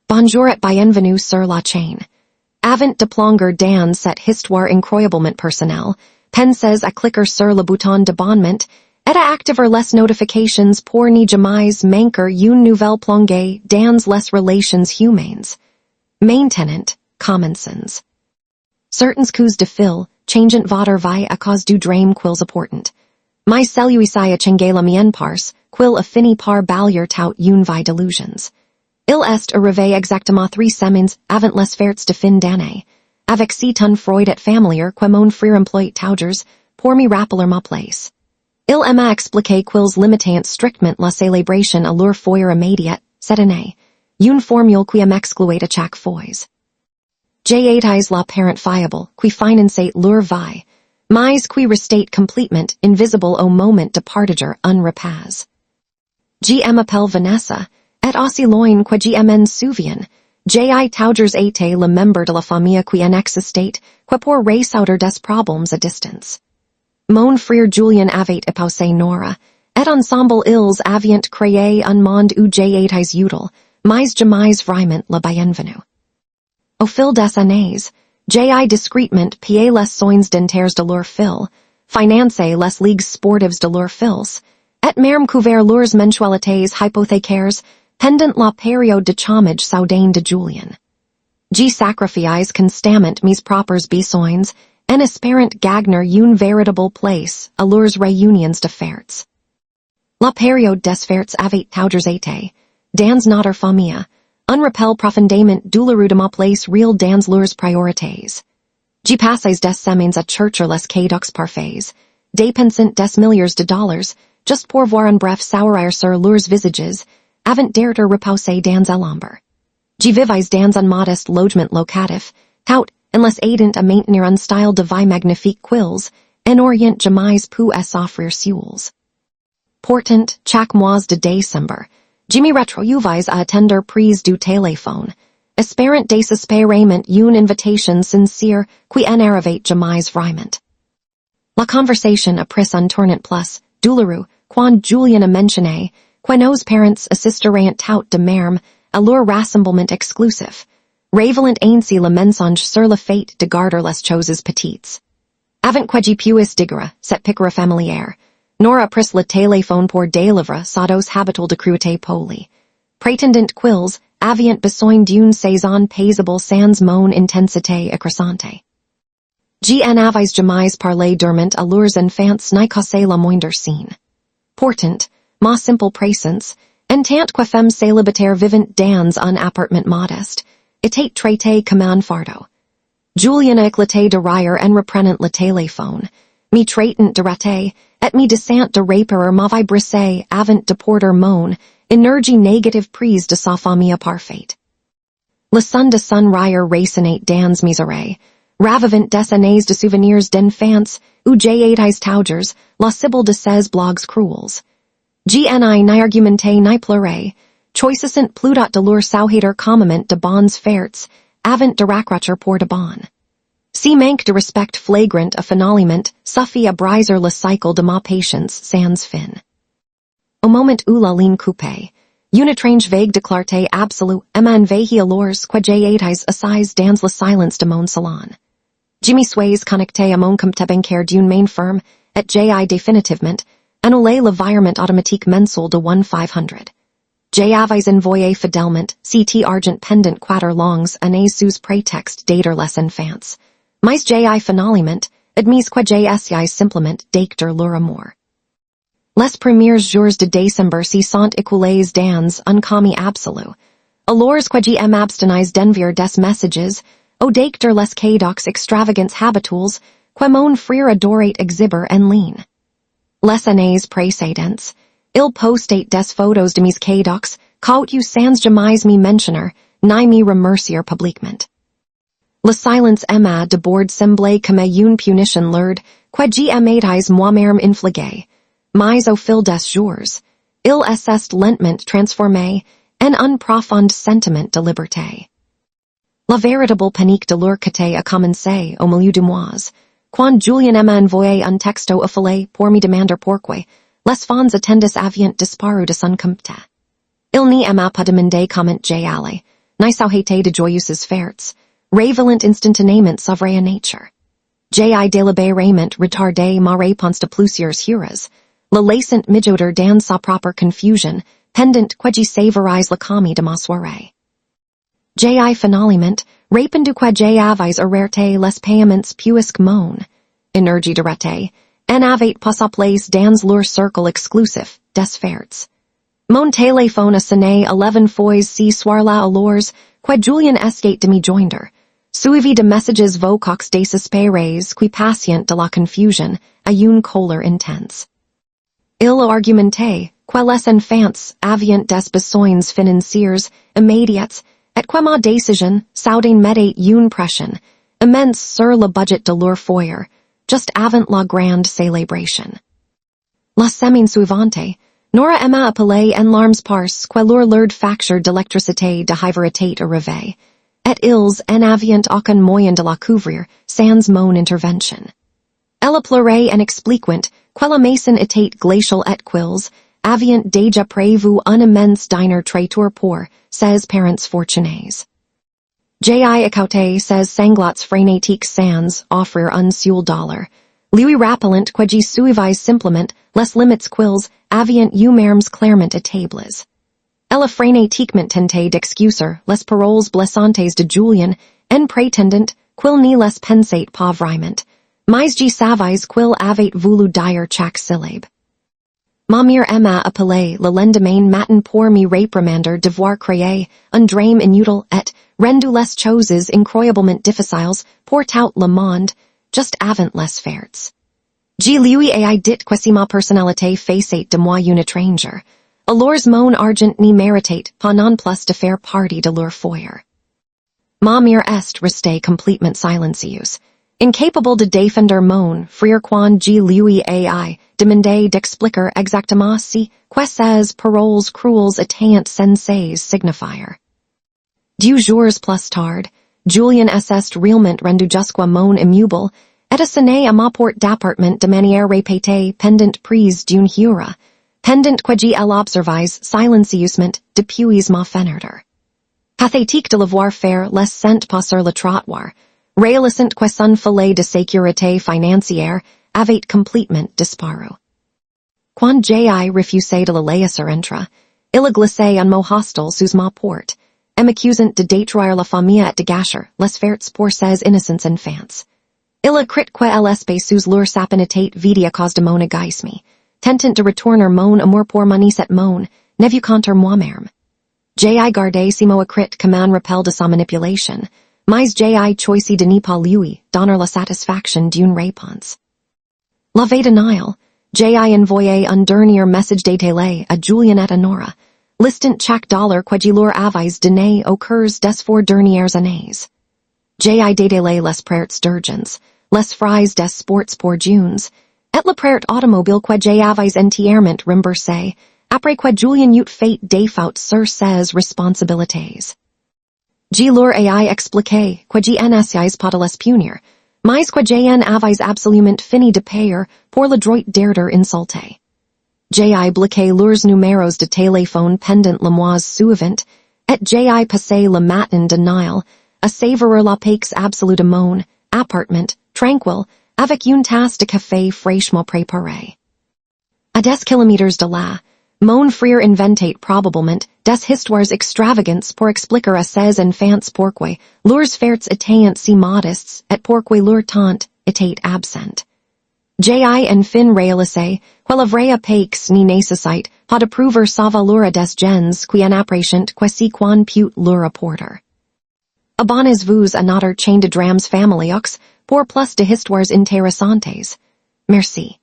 Bonjour et bienvenue sur la chaîne. Avant de plonger dans cette histoire incroyablement personnelle, pensez à cliquer sur le bouton d'abonnement et à activer les notifications pour ne jamais manquer une nouvelle plongée dans les relations humaines. Maintenant, commençons. Certaines causes de fil changent votre vie à cause du drame qu'ils apportent. Mais celui-ci a changé la mienne parce qu'il a fini par balayer tout une vie d'illusions. Il est arrivé exactement 3 semaines avant les fêtes de fin d'année, avec si ton Freud et familiar que mon frère employait toujours pour me rappeler ma place. Il m'a expliqué qu'ils limitaient strictement la célébration à leur foyer immédiat, cette année, une formule qui m'excluait à chaque fois. J'étais la parent fiable qui finançait leur vie, mais qui restait complètement invisible au moment de partager un repas. Je m'appelle Vanessa, et aussi loin que je m'en souviens, j'ai toujours été le membre de la famille qui en existait, que pour résoudre des problèmes à distance. Mon frère Julian avait épousé Nora, et ensemble ils avaient créé un monde où j'étais utile, mais jamais vraiment la bienvenue. Au fil des années, j'ai discrètement payé les soins dentaires de leur fil, financé les ligues sportives de leurs fils, et même couvert leurs mensualités hypothécaires pendant la période de chômage soudain de Julian. Je sacrifice constamment mes propres besoins en espérant gagner une véritable place à leurs réunions de fêtes. La période des fêtes avait toujours été, dans notre famille, un rappel profondément douloureux de ma place réelle dans leurs priorités. Je passais des semaines à chercher les cadeaux parfaits, dépensant des milliards de dollars, juste pour voir un bref sourire sur leurs visages, avant d'être reposé dans l'ombre. Je vivais dans un modeste logement locatif, tout en les aidant à maintenir un style de vie magnifique qu'ils, en orient jamais pu s'offrir seuls. Pourtant, chaque mois de décembre, je me retrouvais à attendre prise du téléphone, espérant désespérément une invitation sincère qui n'arrivait jamais vraiment. La conversation a pris un tournant plus douloureux quand Julian a mentionné que nos parents assisteraient tout de même à leur rassemblement exclusif, révélant ainsi le mensonge sur le fait de garder les choses petites. Avant que je puisse dire cette piqûre familière, Nora pris le téléphone pour délivrer sa dose habituelle de cruauté polie, prétendant qu'ils avaient besoin d'une saison paisible sans mon intensité accroissante. Je n'avais jamais parlé durement à leurs enfants ni causé la moindre scène. Pourtant, ma simple présence, en tant que femme célibataire vivant dans un appartement modeste, était traitée comme un fardeau. Julian a éclaté de rire en reprenant le téléphone, me traitant de raté, et me disant de réparer ma vie brisée avant de porter mon énergie négative prise de sa famille parfaite. Le son de son rire résonnait dans mes oreilles, ravivant des années de souvenirs d'enfance où j'étais toujours la cible de ces blogs cruels. Je n'ai argumenté ni pleuré, choisissant plutôt de leur souhaiter calmement de bonnes fêtes avant de raccrocher pour de bon. Si manque de respect flagrant a finalement suffit à briser le cycle de ma patience sans fin. Au moment où la ligne coupée, une étrange vague de clarté absolue m'a envahi alors que j'étais assise dans le silence de mon salon. Je me suis connecté à mon compte bancaire d'une main firme et j'ai définitivement annulé le virement automatique mensuel de 1,500. J'avais envoyé fidèlement cet argent pendant 4 longues années sous prétexte d'aider les enfants. Mais j'ai finalement admis que j'ai simplement d'acter leur amour. Les premiers jours de décembre se sont écoulés dans un calme absolu. Alors que je m'abstenais d'envier des messages, au d'acter les cadeaux extravagants habituels que mon frère adorait exhiber en ligne. Les années précédentes, il postait des photos de mes cadeaux, qu'au sans jamais me mentionner, ni me remercier publiquement. Le silence m'a de bord semblait comme une punition lourde, que je m'étais moi-même infligée, mais au fil des jours, il s'est lentement transformé en un profond sentiment de liberté. La véritable panique de leur côté a commencé au milieu du mois, quand Julian m'a envoyé un texto affalé pour me demander pourquoi les fonds attendus avaient disparu de son compte. Il n'y m'a pas demandé comment j'allais, ni sauhete de joyeuses fêtes, révélant instantanément sa vraie nature. Ji délibérément retardé ma réponse de plusieurs heures, la laissant mijoter dans sa propre confusion, pendant que je savorise la comie de ma soirée. Ji finalement, répondu que j'avais arrêté les paiements puisque mon énergie de raté, en avait pas sa place dans leur cercle exclusif des fêtes. Mon téléphone a sonné 11 fois ce soir-là alors que Julian escaped de me joindre, suivi de messages vocaux désespérés qui patient de la confusion à une colère intense. Il a argumenté que les enfants avaient des besoins financiers immédiats et que ma décision soudain mettait une pression immense sur le budget de leur foyer, just avant la grande célébration. La semaine suivante, Nora m'a appelé en larmes parce que leur facture d'électricité de était arrivée, et ils en avaient aucun moyen de la couvrir sans mon intervention. Elle a pleuré en expliquant que la maison était glaciale et qu'ils avaient déjà prévu un immense dîner traiteur pour ses parents fortunés. Ji écouté ses sanglots frénétiques sans offrir un seul dollar, lui rappelant que je suivais simplement les limites qu'ils avaient eux-mêmes clairement établies. Elle a frénétiquement tenté d'excuser les paroles blessantes de Julian en prétendant qu'il n'y les pensait pas vraiment, mais je savais qu'il avait voulu dire chaque syllabe. Ma mère m'a appelé le lendemain matin pour me réprimander d'avoir créé un drame inutile et rendu les choses incroyablement difficiles pour tout le monde, just avant les fêtes. Je lui ai dit que si ma personnalité faisait de moi une étrangère, alors mon argent n'y méritait pas non plus de faire partie de leur foyer. Ma mère est restée complètement silencieuse, incapable de défendre mon frère quand je lui ai demandé d'expliquer exactement si que ces paroles cruelles étaient censées signifier. 2 jours plus tard, Julian s'est réellement rendu jusqu'à mon immeuble et a sonné à ma porte d'appartement de manière répétée pendant prise d'une heure, pendant que je l'observais silencieusement depuis ma fenêtre. Pathétique de le voir faire les cent pas sur le trottoir, réalisant que son filet de sécurité financière avait complètement disparu. Quand j'ai refusé de le laisser entrer, il a glissé un mot hostile sous ma porte, et m'accusant de détruire la famille et de gâcher les fêtes pour ses innocents enfants. Il a crit que l'espèce sous leur sapinitate vide à cause de mon égoïsme, tentant de retourner mon amour pour ma niece et mon neveu contre moi-même. J'ai gardé ces mots écrits comme un rappel de sa manipulation, mais j'ai choisi de ne pas lui donner la satisfaction d'une réponse. La veille de Noël, j'ai envoyé un dernier message détaillé à Julian et à Nora, listant chaque dollar que je leur avais donné au cours des 4 dernières années. J'ai détaillé les prêts d'urgence, les frais des sports pour Junes, et le prêt automobile que j'avais entièrement remboursé, après que Julian eut fait des fautes sur ses responsabilités. Je leur ai expliqué que je n'essayais pas de les punir, mais que j'en avais absolument fini de payer pour le droit d'erreur insulté. J'ai bloqué leurs numéros de téléphone pendant le mois suivant, et j'ai passé le matin de Noël à savourer la paix absolue de mon appartement tranquille avec une tasse de café fraîchement préparée. À 10 kilomètres de là, mon frère inventait probablement des histoires extravagantes pour expliquer à ses enfants pourquoi leurs fêtes étaient si modestes et pourquoi leur tante était absente. J'ai enfin réalisé que la vraie paix n'y nécessite pas de prouver sa valeur à des gens qui en apprécient que si qu'on peut leur apporter. Abonnez-vous à notre chaîne de drames familiaux pour plus de histoires intéressantes. Merci.